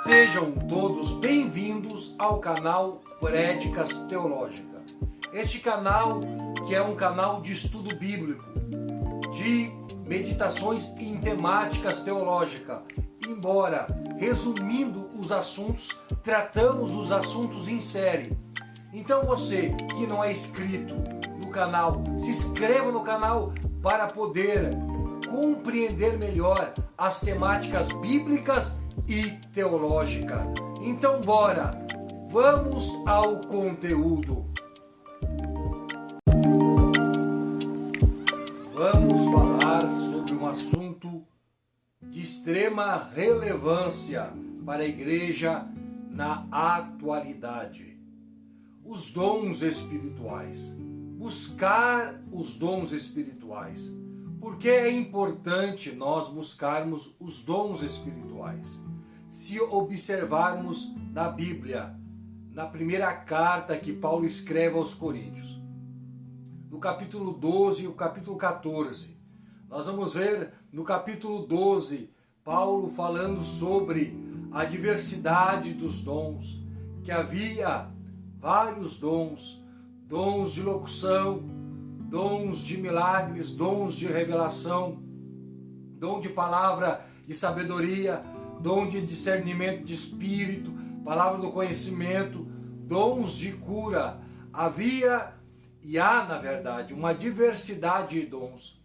Sejam todos bem-vindos ao canal Prédicas Teológica. Este canal que é um canal de estudo bíblico, de meditações em temáticas teológicas. Embora, resumindo os assuntos, tratamos os assuntos em série. Então você que não é inscrito no canal, se inscreva no canal para poder compreender melhor as temáticas bíblicas e teológicas. Então bora, vamos ao conteúdo. Vamos falar sobre um assunto de extrema relevância para a igreja na atualidade. Os dons espirituais. Buscar os dons espirituais. Por que é importante nós buscarmos os dons espirituais? Se observarmos na Bíblia, na primeira carta que Paulo escreve aos Coríntios, no capítulo 12 e o capítulo 14, nós vamos ver no capítulo 12, Paulo falando sobre a diversidade dos dons, que havia vários dons, dons de locução, dons de milagres, dons de revelação, dom de palavra de sabedoria, dom de discernimento de espírito, palavra do conhecimento, dons de cura. Havia e há, na verdade, uma diversidade de dons.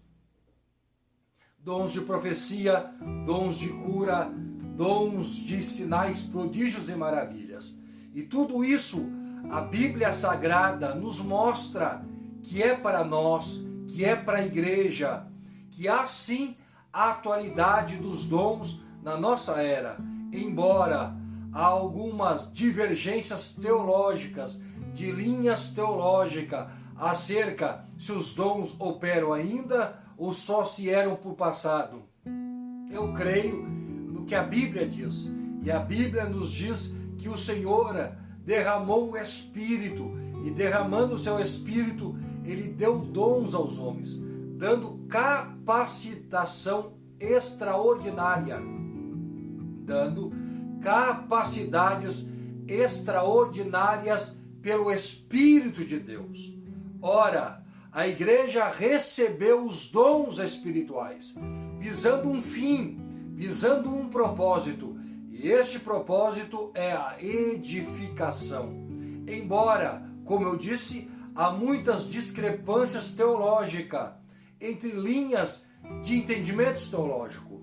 Dons de profecia, dons de cura, dons de sinais, prodígios e maravilhas. E tudo isso, a Bíblia Sagrada nos mostra que é para nós, que é para a igreja, que há sim a atualidade dos dons na nossa era, embora há algumas divergências teológicas, de linhas teológicas, acerca se os dons operam ainda ou só se eram por passado. Eu creio no que a Bíblia diz, e a Bíblia nos diz que o Senhor derramou o Espírito, e derramando o seu Espírito, Ele deu dons aos homens, dando capacitação extraordinária, dando capacidades extraordinárias pelo Espírito de Deus. Ora, a igreja recebeu os dons espirituais, visando um fim, visando um propósito, e este propósito é a edificação. Embora, como eu disse, há muitas discrepâncias teológicas entre linhas de entendimentos teológicos,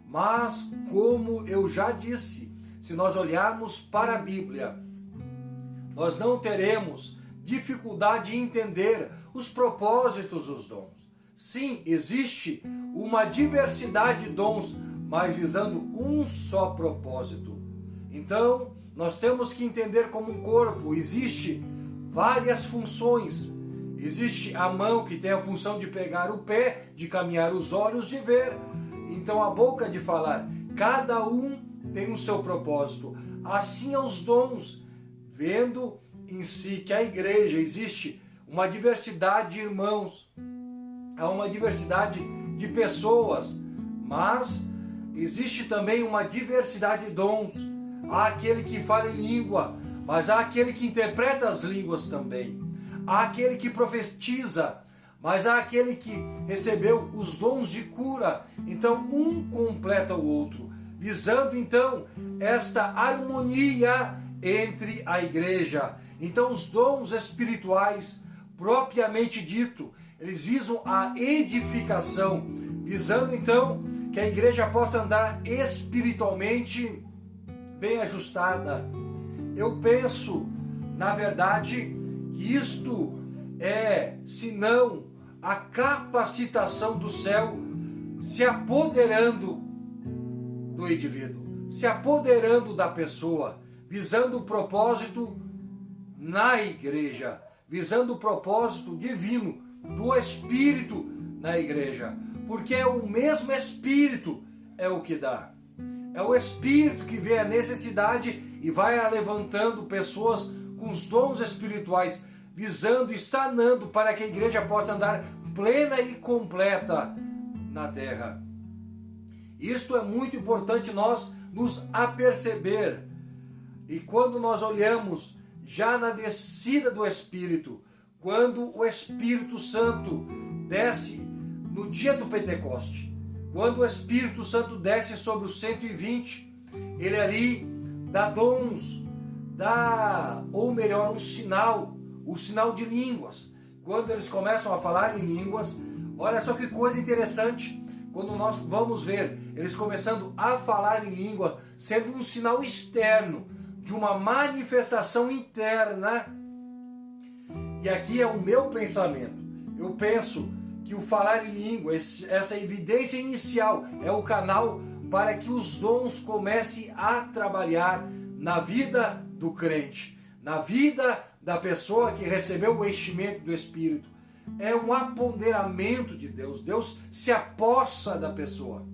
mas, como eu já disse, se nós olharmos para a Bíblia, nós não teremos dificuldade em entender os propósitos dos dons. Sim, existe uma diversidade de dons, mas visando um só propósito. Então, nós temos que entender como um corpo, existe várias funções. Existe a mão que tem a função de pegar o pé, de caminhar, os olhos de ver. Então a boca de falar. Cada um tem o seu propósito. Assim aos dons, vendo em si que a igreja existe uma diversidade de irmãos, há uma diversidade de pessoas, mas existe também uma diversidade de dons. Há aquele que fala em língua, mas há aquele que interpreta as línguas também. Há aquele que profetiza, mas há aquele que recebeu os dons de cura. Então um completa o outro, visando então esta harmonia entre a igreja. Então os dons espirituais, propriamente dito, eles visam a edificação, visando então que a igreja possa andar espiritualmente bem ajustada. Eu penso, na verdade, que isto é, se não a capacitação do céu se apoderando do indivíduo, se apoderando da pessoa, visando o propósito na igreja, visando o propósito divino do Espírito na igreja, porque é o mesmo Espírito é o que dá. É o Espírito que vê a necessidade e vai levantando pessoas com os dons espirituais, visando e sanando para que a igreja possa andar plena e completa na terra. Isto é muito importante nós nos aperceber, E quando nós olhamos já na descida do Espírito, quando o Espírito Santo desce no dia do Pentecoste, quando o Espírito Santo desce sobre os 120, ele ali dá dons, ou melhor, o sinal de línguas. Quando eles começam a falar em línguas, olha só que coisa interessante, quando nós vamos ver eles começando a falar em língua, sendo um sinal externo de uma manifestação interna. E aqui é o meu pensamento. Eu penso que o falar em língua, essa evidência inicial, é o canal para que os dons comecem a trabalhar na vida do crente, na vida da pessoa que recebeu o enchimento do Espírito. É um apoderamento de Deus. Deus se apossa da pessoa.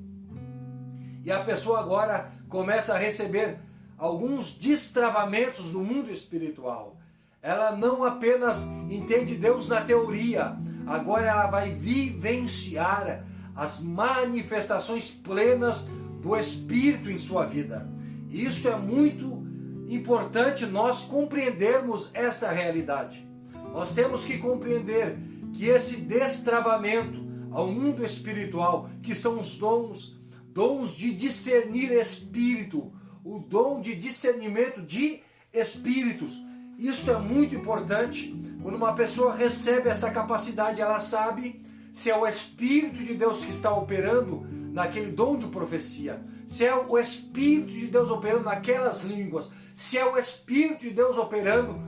E a pessoa agora começa a receber alguns destravamentos no mundo espiritual. Ela não apenas entende Deus na teoria, agora ela vai vivenciar as manifestações plenas do Espírito em sua vida. E isso é muito importante nós compreendermos esta realidade. Nós temos que compreender que esse destravamento ao mundo espiritual, que são os dons de discernir espírito, o dom de discernimento de espíritos, isso é muito importante. Quando uma pessoa recebe essa capacidade, ela sabe se é o Espírito de Deus que está operando naquele dom de profecia, se é o Espírito de Deus operando naquelas línguas, se é o Espírito de Deus operando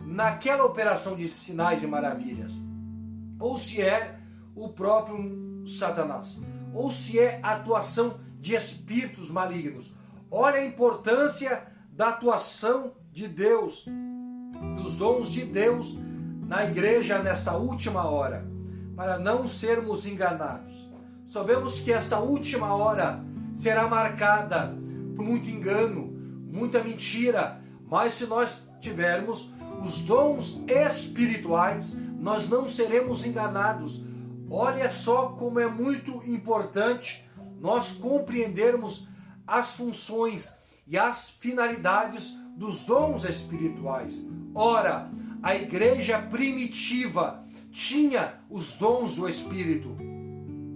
naquela operação de sinais e maravilhas, ou se é o próprio Satanás, ou se é a atuação de espíritos malignos. Olha a importância da atuação de Deus, dos dons de Deus na igreja nesta última hora, para não sermos enganados. Sabemos que esta última hora será marcada por muito engano, muita mentira, mas se nós tivermos os dons espirituais, nós não seremos enganados. Olha só como é muito importante nós compreendermos as funções e as finalidades dos dons espirituais. Ora, a igreja primitiva tinha os dons do Espírito,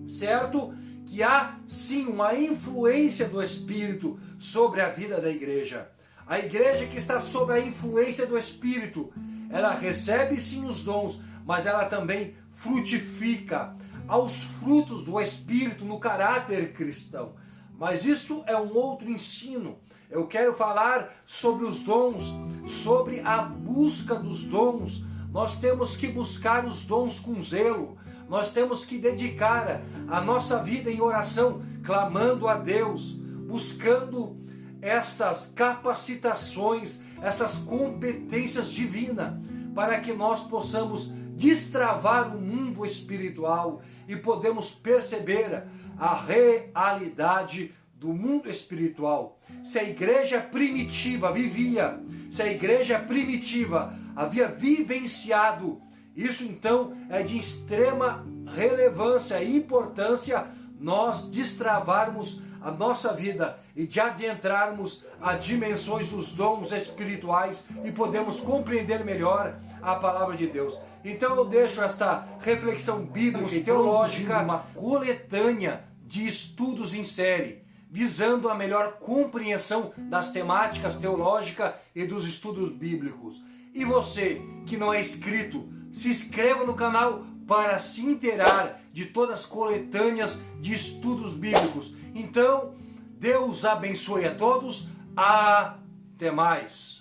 certo? Que há sim uma influência do Espírito sobre a vida da igreja. A igreja que está sob a influência do Espírito, ela recebe sim os dons, mas ela também frutifica aos frutos do Espírito no caráter cristão. Mas isso é um outro ensino. Eu quero falar sobre os dons, sobre a busca dos dons. Nós temos que buscar os dons com zelo. Nós temos que dedicar a nossa vida em oração, clamando a Deus, buscando estas capacitações, essas competências divinas, para que nós possamos destravar o mundo espiritual e podemos perceber a realidade do mundo espiritual. Se a igreja primitiva vivia, se a igreja primitiva havia vivenciado isso, então é de extrema relevância e importância nós destravarmos a nossa vida e de adentrarmos a dimensões dos dons espirituais e podemos compreender melhor a palavra de Deus. Então eu deixo esta reflexão bíblica e teológica, uma coletânea de estudos em série, visando a melhor compreensão das temáticas teológicas e dos estudos bíblicos. E você que não é inscrito, se inscreva no canal para se inteirar de todas as coletâneas de estudos bíblicos. Então, Deus abençoe a todos. Até mais.